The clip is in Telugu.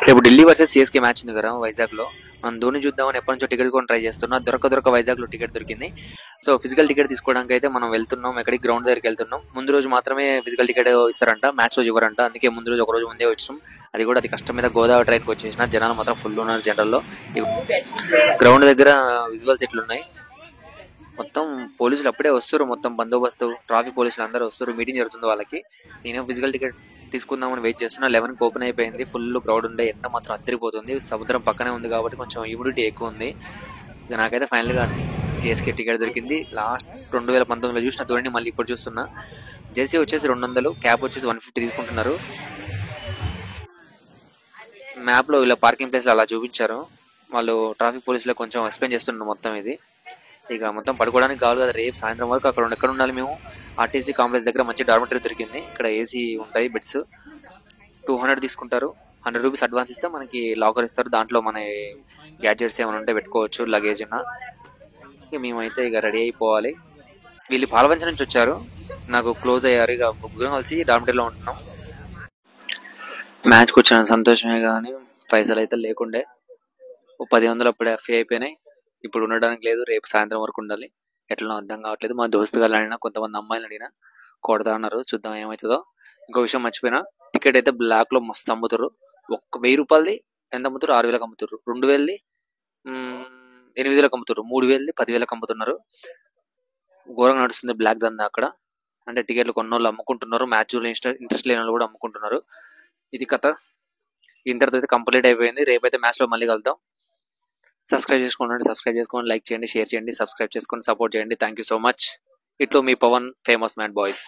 రేపు ఢిల్లీ వర్సెస్ సిఎస్కే మ్యాచ్ ఉంది కదా వైజాగ్ లో. మనం ధోని చూద్దామని ఎప్పటి నుంచో టికెట్ కొని ట్రై చేస్తున్నా, దొరక వైజాగ్ లో టికెట్ దొరికింది. సో ఫిజికల్ టికెట్ తీసుకోవడానికి అయితే మనం వెళ్తున్నాం, ఎక్కడికి గ్రౌండ్ దగ్గరికి వెళ్తున్నాం. ముందు రోజు మాత్రమే ఫిజికల్ టికెట్ ఇస్తారంట, మ్యాచ్ రోజు ఇవ్వరంట. అందుకే ముందు రోజు ఒక రోజు ముందే వచ్చాం. అది కూడా అతి కష్టం మీద గోదావరి ట్రైన్కి వచ్చేసిన. జనాలు మాత్రం ఫుల్ ఉన్నారు జనరల్లో. గ్రౌండ్ దగ్గర విజువల్స్ ఎట్లున్నాయి, మొత్తం పోలీసులు అప్పుడే వస్తారు, మొత్తం బందోబస్తు ట్రాఫిక్ పోలీసులు అందరూ వస్తారు. మీటింగ్ జరుగుతుంది వాళ్ళకి. నేనే ఫిజికల్ టికెట్ తీసుకుందామని వెయిట్ చేస్తున్నా. 11కి ఓపెన్ అయిపోయింది. ఫుల్ క్రౌడ్ ఉండే, ఎండ మాత్రం అద్దరిపోతుంది. సముద్రం పక్కనే ఉంది కాబట్టి కొంచెం హ్యూమిడిటీ ఎక్కువ ఉంది. ఇక నాకైతే ఫైనల్ గా సిఎస్కే టికెట్ దొరికింది. లాస్ట్ 2019లో చూసిన ధోని మళ్ళీ ఇప్పుడు చూస్తున్నా. జెర్సీ వచ్చేసి 200, క్యాప్ వచ్చేసి 150 తీసుకుంటున్నారు. మ్యాప్ లో ఇలా పార్కింగ్ ప్లేస్ అలా చూపించారు. వాళ్ళు ట్రాఫిక్ పోలీసులు కొంచెం ఎక్స్ప్లెయిన్ చేస్తున్నారు మొత్తం ఇది. ఇక మొత్తం పడుకోవడానికి కావాలి కదా, రేపు సాయంత్రం వరకు అక్కడ ఎక్కడ ఉండాలి మేము. ఆర్టీసీ కాంప్లెక్స్ దగ్గర మంచి డార్మెటరీ దొరికింది. ఇక్కడ ఏసీ ఉంటాయి, బెడ్స్ 200 తీసుకుంటారు. 100 రూపీస్ అడ్వాన్స్ ఇస్తే మనకి లాకర్ ఇస్తారు. దాంట్లో మన గ్యాడ్జెట్స్ ఏమైనా ఉంటే పెట్టుకోవచ్చు, లగేజ్ ఉన్న. ఇక మేమైతే ఇక రెడీ అయిపోవాలి. వీళ్ళు పాలవంచ నుంచి వచ్చారు, నాకు క్లోజ్ అయ్యారు. ఇక ముగ్గురం కలిసి డార్మెటరీలో ఉంటున్నాం. మ్యాచ్కి వచ్చిన సంతోషమే కానీ పైసలు అయితే లేకుండే. 1000 అప్పుడే ఫీ అయిపోయినాయి. ఇప్పుడు ఉండడానికి లేదు, రేపు సాయంత్రం వరకు ఉండాలి. ఎట్లా అర్థం కావట్లేదు. మా దోస్తు గారు అడిగినా, కొంతమంది అమ్మాయిలు అడిగినా కొడతా అన్నారు. చూద్దాం ఏమవుతుందో. ఇంకో విషయం మర్చిపోయినా, టికెట్ అయితే బ్లాక్ లో మస్తు అమ్ముతారు. 1000 రూపాయలది ఎంత అమ్ముతారు? 6000కి అమ్ముతారు. 2000ది 8000కి అమ్ముతారు. 3000ది 10,000కి అమ్ముతున్నారు. ఘోరంగా నడుస్తుంది బ్లాక్ దందా అక్కడ. అంటే టికెట్లు కొన్నోళ్ళు అమ్ముకుంటున్నారు, మ్యాచ్ ఇంట్రెస్ట్ లేని వాళ్ళు కూడా అమ్ముకుంటున్నారు. ఇది కథ. ఇంతటితో అయితే కంప్లీట్ అయిపోయింది. రేపైతే మ్యాచ్ లో మళ్ళీ కలుద్దాం. సబ్స్క్రైబ్ చేసుకోండి, లైక్ చేయండి, షేర్ చేయండి, సబ్స్క్రైబ్ చేసుకొని సపోర్ట్ చేయండి. Thank you so much. ఇట్లో మీ పవన్, ఫేమస్ మ్యాన్ బాయ్స్.